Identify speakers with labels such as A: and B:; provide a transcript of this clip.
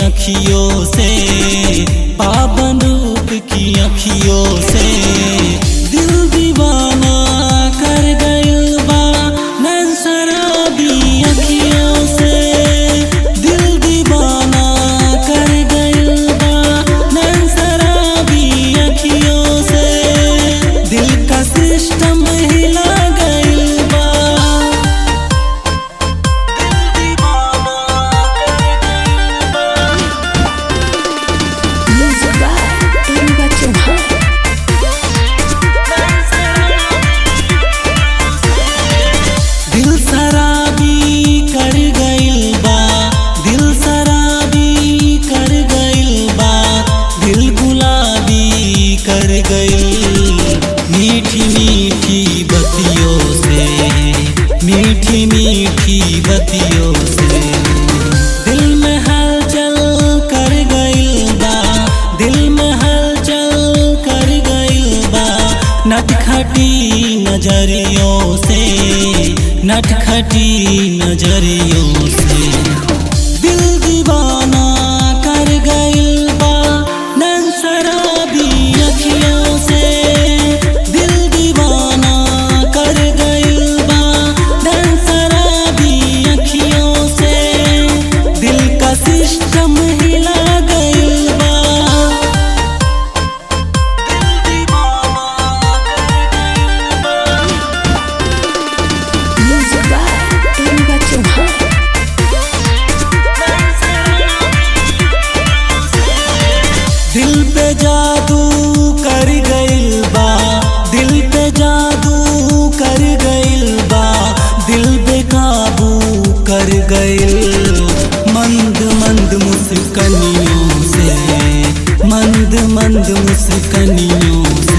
A: अखियों से, पावन रूप की अखियों से दिल दीवाना कर गइल बा। नैन शराबी अखियों से दिल दीवाना कर गइल बा। नैन शराबी अखियों से दिल का सिस्टम हिला गइल बा। मीठी मीठी बतियों से, मीठी मीठी बतियों से दिल में हलचल कर गइल बा। दिल में हलचल कर गइल बा। नटखटी नजरियों से, नटखटी नजरियों से दिल दीवाना कर गइल बा। नैन शराबी अखियों से दिल दीवाना कर गइल बा। नैन शराबी अखियों से दिल का सिस्टम हिला गइल बा। दिल पे जादू कर गइल बा। दिल पे जादू कर गइल बा। दिल बेकाबू कर गइल। मंद मंद मुस्कनियों से, मंद मंद मुस्कनियों से